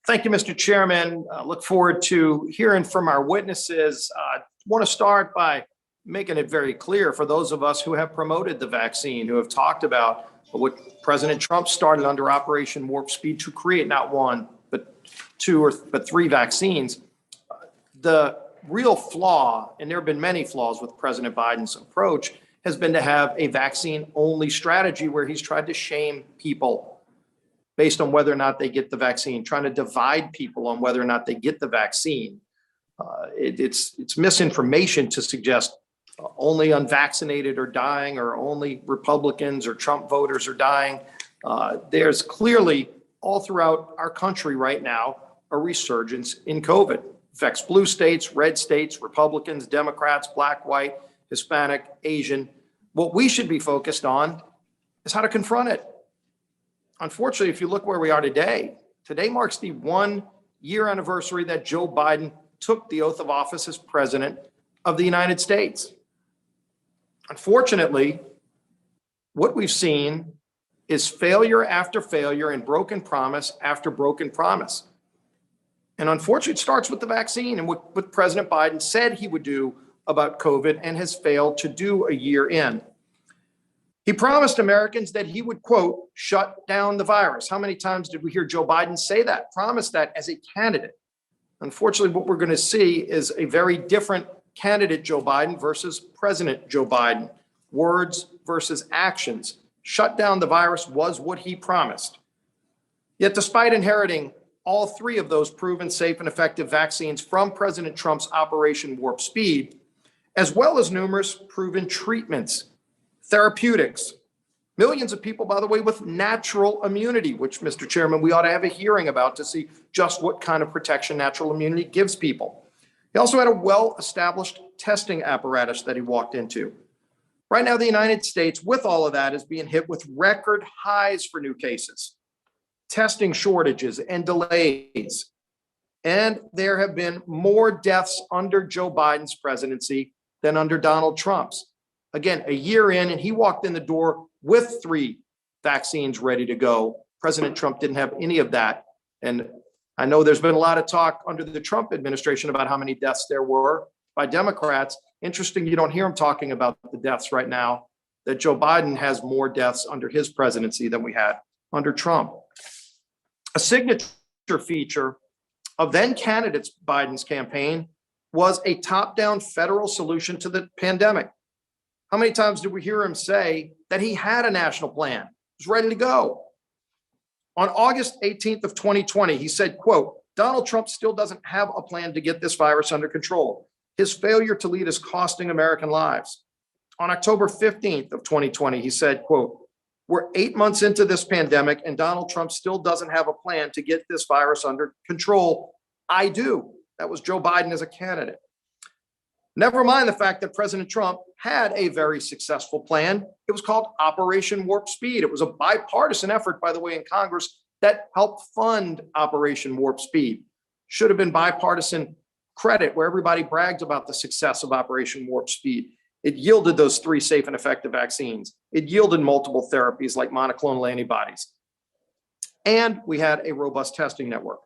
Thank you, Mr. Chairman. Look forward to hearing from our witnesses. Want to start by making it very clear for those of us who have promoted the vaccine, who have talked about what President Trump started under Operation Warp Speed to create not one, but two but three vaccines. The real flaw, and there have been many flaws with President Biden's approach, has been to have a vaccine-only strategy where he's tried to shame people based on whether or not they get the vaccine, trying to divide people on whether or not they get the vaccine. It's misinformation to suggest only unvaccinated are dying or only Republicans or Trump voters are dying. There's clearly all throughout our country right now a resurgence in COVID. Affects blue states, red states, Republicans, Democrats, black, white, Hispanic, Asian. What we should be focused on is how to confront it. Unfortunately, if you look where we are today marks the 1-year anniversary that Joe Biden took the oath of office as president of the United States. Unfortunately, what we've seen is failure after failure and broken promise after broken promise. And unfortunately, it starts with the vaccine and what President Biden said he would do about COVID and has failed to do a year in. He promised Americans that he would, quote, shut down the virus. How many times did we hear Joe Biden say that, promise that as a candidate? Unfortunately, what we're going to see is a very different candidate, Joe Biden, versus President Joe Biden. Words versus actions. Shut down the virus was what he promised. Yet despite inheriting all three of those proven safe and effective vaccines from President Trump's Operation Warp Speed, as well as numerous proven treatments, therapeutics, millions of people, by the way, with natural immunity, which, Mr. Chairman, we ought to have a hearing about to see just what kind of protection natural immunity gives people. He also had a well-established testing apparatus that he walked into. Right now, the United States, with all of that, is being hit with record highs for new cases, testing shortages and delays. And there have been more deaths under Joe Biden's presidency than under Donald Trump's. Again, a year in, and he walked in the door with 3 vaccines ready to go. President Trump didn't have any of that. And I know there's been a lot of talk under the Trump administration about how many deaths there were by Democrats. Interesting, you don't hear him talking about the deaths right now, that Joe Biden has more deaths under his presidency than we had under Trump. A signature feature of then candidate Biden's campaign was a top-down federal solution to the pandemic. How many times did we hear him say that he had a national plan, was ready to go? On August 18th of 2020, he said, quote, Donald Trump still doesn't have a plan to get this virus under control. His failure to lead is costing American lives. On October 15th of 2020, he said, quote, we're 8 months into this pandemic and Donald Trump still doesn't have a plan to get this virus under control. I do. That was Joe Biden as a candidate. Never mind the fact that President Trump had a very successful plan. It was called Operation Warp Speed. It was a bipartisan effort, by the way, in Congress that helped fund Operation Warp Speed. Should have been bipartisan credit where everybody bragged about the success of Operation Warp Speed. It yielded those 3 safe and effective vaccines. It yielded multiple therapies like monoclonal antibodies. And we had a robust testing network.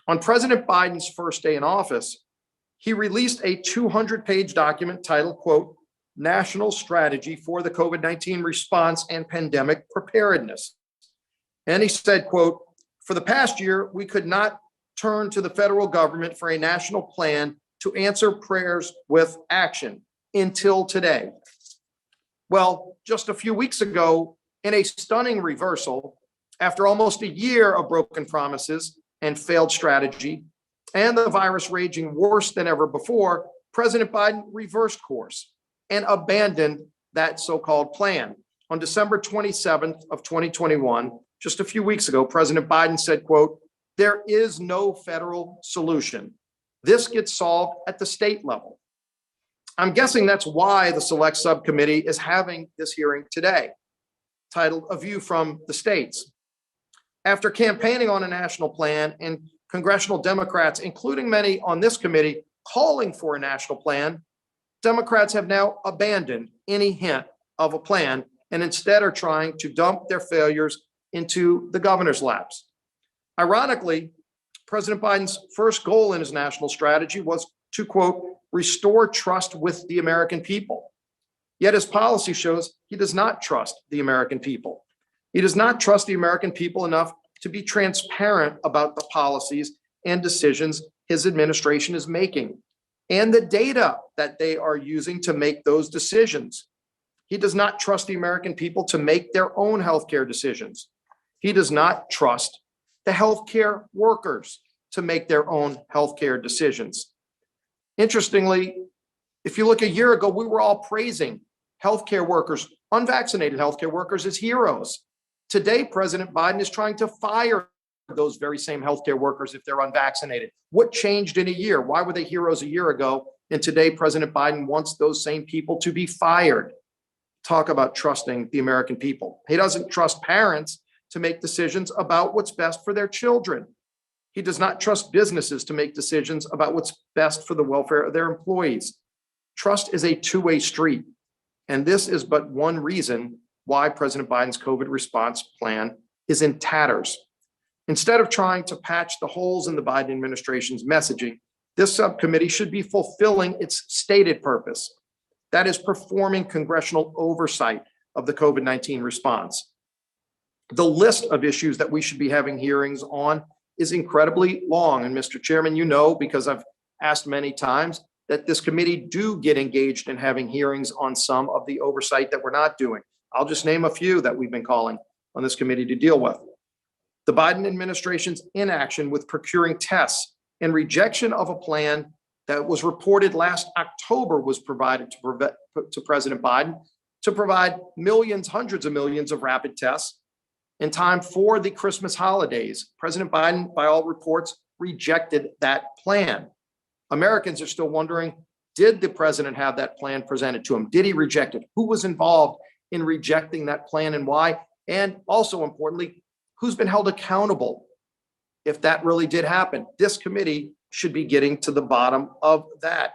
On President Biden's first day in office, he released a 200-page document titled, quote, National Strategy for the COVID-19 Response and Pandemic Preparedness. And he said, quote, for the past year, we could not turn to the federal government for a national plan to answer prayers with action until today. Well, just a few weeks ago, in a stunning reversal, after almost a year of broken promises and failed strategy, and the virus raging worse than ever before, President Biden reversed course and abandoned that so-called plan. On December 27th of 2021, just a few weeks ago, President Biden said, quote, there is no federal solution. This gets solved at the state level. I'm guessing that's why the select subcommittee is having this hearing today, titled A View from the States. After campaigning on a national plan and congressional Democrats, including many on this committee, calling for a national plan, Democrats have now abandoned any hint of a plan and instead are trying to dump their failures into the governor's laps. Ironically, President Biden's first goal in his national strategy was to, quote, restore trust with the American people. Yet his policy shows he does not trust the American people. He does not trust the American people enough to be transparent about the policies and decisions his administration is making and the data that they are using to make those decisions. He does not trust the American people to make their own healthcare decisions. He does not trust the healthcare workers to make their own healthcare decisions. Interestingly, if you look a year ago, we were all praising healthcare workers, unvaccinated healthcare workers, as heroes. Today, President Biden is trying to fire those very same healthcare workers if they're unvaccinated. What changed in a year? Why were they heroes a year ago? And today, President Biden wants those same people to be fired. Talk about trusting the American people. He doesn't trust parents to make decisions about what's best for their children. He does not trust businesses to make decisions about what's best for the welfare of their employees. Trust is a two-way street. And this is but one reason why President Biden's COVID response plan is in tatters. Instead of trying to patch the holes in the Biden administration's messaging, this subcommittee should be fulfilling its stated purpose. That is performing congressional oversight of the COVID-19 response. The list of issues that we should be having hearings on is incredibly long. And Mr. Chairman, you know, because I've asked many times, that this committee do get engaged in having hearings on some of the oversight that we're not doing. I'll just name a few that we've been calling on this committee to deal with. The Biden administration's inaction with procuring tests and rejection of a plan that was reported last October was provided to President Biden to provide millions, hundreds of millions of rapid tests in time for the Christmas holidays. President Biden, by all reports, rejected that plan. Americans are still wondering, did the president have that plan presented to him? Did he reject it? Who was involved in rejecting that plan and why? And also importantly, who's been held accountable if that really did happen? This committee should be getting to the bottom of that.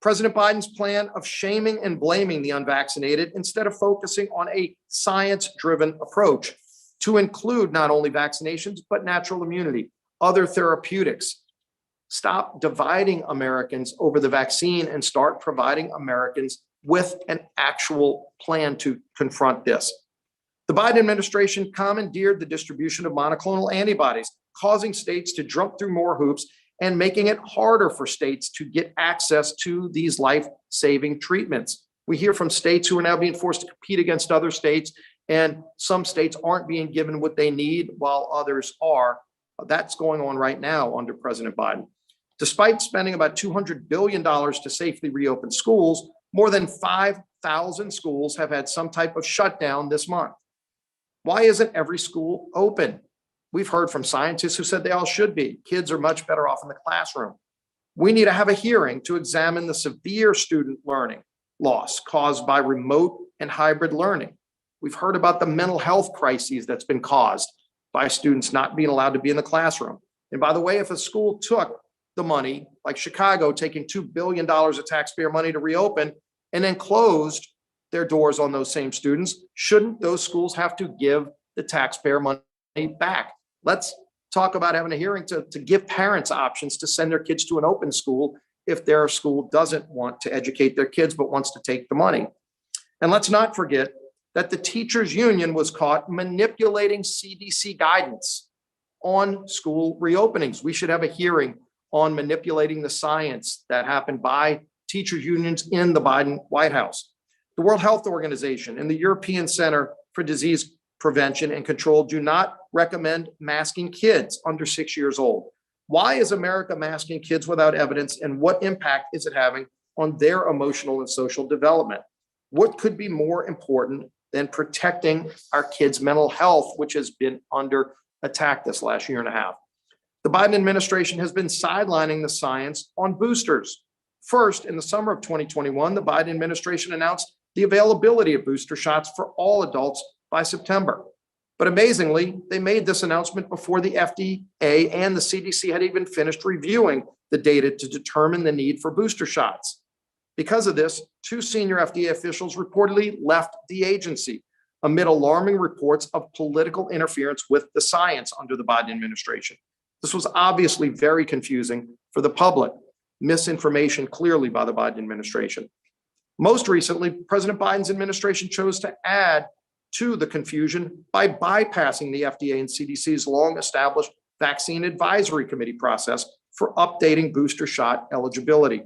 President Biden's plan of shaming and blaming the unvaccinated instead of focusing on a science-driven approach to include not only vaccinations, but natural immunity, other therapeutics. Stop dividing Americans over the vaccine and start providing Americans with an actual plan to confront this. The Biden administration commandeered the distribution of monoclonal antibodies, causing states to jump through more hoops and making it harder for states to get access to these life-saving treatments. We hear from states who are now being forced to compete against other states, and some states aren't being given what they need while others are. That's going on right now under President Biden. Despite spending about $200 billion to safely reopen schools, more than 5,000 schools have had some type of shutdown this month. Why isn't every school open? We've heard from scientists who said they all should be. Kids are much better off in the classroom. We need to have a hearing to examine the severe student learning loss caused by remote and hybrid learning. We've heard about the mental health crises that's been caused by students not being allowed to be in the classroom. And by the way, if a school took the money, like Chicago taking $2 billion of taxpayer money to reopen and then closed their doors on those same students, shouldn't those schools have to give the taxpayer money back? Let's talk about having a hearing to give parents options to send their kids to an open school if their school doesn't want to educate their kids but wants to take the money. And let's not forget that the teachers union was caught manipulating CDC guidance on school reopenings. We should have a hearing on manipulating the science that happened by teachers unions in the Biden White House. The World Health Organization and the European Center for Disease Prevention and Control do not recommend masking kids under 6 years old. Why is America masking kids without evidence, and what impact is it having on their emotional and social development? What could be more important than protecting our kids' mental health, which has been under attack this last year and a half? The Biden administration has been sidelining the science on boosters. First, in the summer of 2021, the Biden administration announced the availability of booster shots for all adults by September. But amazingly, they made this announcement before the FDA and the CDC had even finished reviewing the data to determine the need for booster shots. Because of this, 2 senior FDA officials reportedly left the agency amid alarming reports of political interference with the science under the Biden administration. This was obviously very confusing for the public. Misinformation clearly by the Biden administration. Most recently, President Biden's administration chose to add to the confusion by bypassing the FDA and CDC's long-established vaccine advisory committee process for updating booster shot eligibility.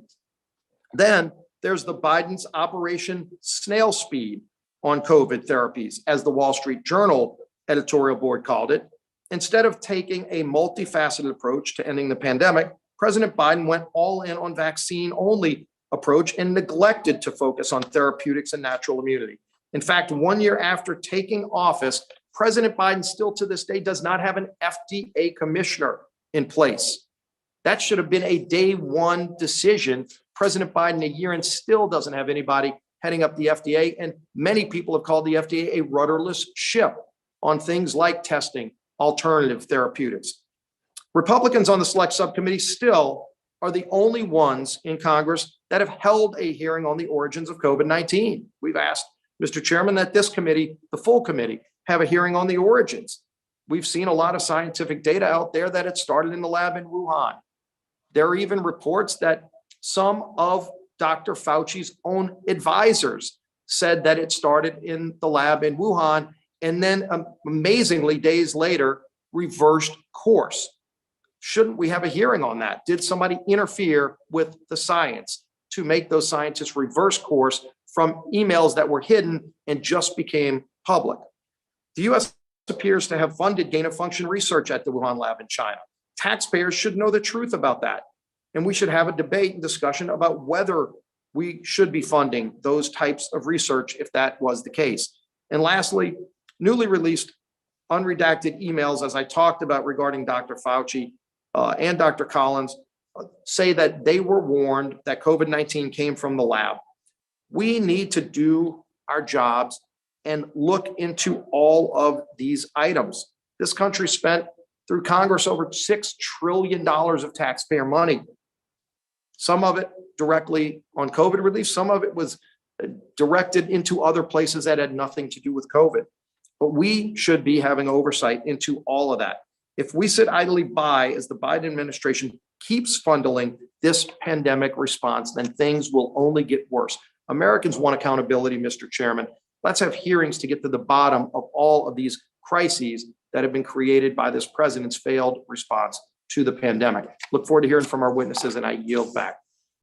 Then there's the Biden's Operation Snail Speed on COVID therapies, as the Wall Street Journal editorial board called it. Instead of taking a multifaceted approach to ending the pandemic, President Biden went all in on vaccine-only approach and neglected to focus on therapeutics and natural immunity. In fact, 1 year after taking office, President Biden still to this day does not have an FDA commissioner in place. That should have been a day one decision. President Biden a year and still doesn't have anybody heading up the FDA. And many people have called the FDA a rudderless ship on things like testing alternative therapeutics. Republicans on the select subcommittee still are the only ones in Congress that have held a hearing on the origins of COVID-19. We've asked, Mr. Chairman, that this committee, the full committee, have a hearing on the origins. We've seen a lot of scientific data out there that it started in the lab in Wuhan. There are even reports that some of Dr. Fauci's own advisors said that it started in the lab in Wuhan, and then amazingly, days later, reversed course. Shouldn't we have a hearing on that? Did somebody interfere with the science to make those scientists reverse course from emails that were hidden and just became public? The U.S. appears to have funded gain-of-function research at the Wuhan lab in China. Taxpayers should know the truth about that. And we should have a debate and discussion about whether we should be funding those types of research if that was the case. And lastly, newly released unredacted emails, as I talked about regarding Dr. Fauci and Dr. Collins, say that they were warned that COVID-19 came from the lab. We need to do our jobs and look into all of these items. This country spent through Congress over $6 trillion of taxpayer money. Some of it directly on COVID relief, some of it was directed into other places that had nothing to do with COVID. But we should be having oversight into all of that. If we sit idly by as the Biden administration keeps funneling this pandemic response, then things will only get worse. Americans want accountability, Mr. Chairman. Let's have hearings to get to the bottom of all of these crises that have been created by this president's failed response to the pandemic. Look forward to hearing from our witnesses, and I yield back.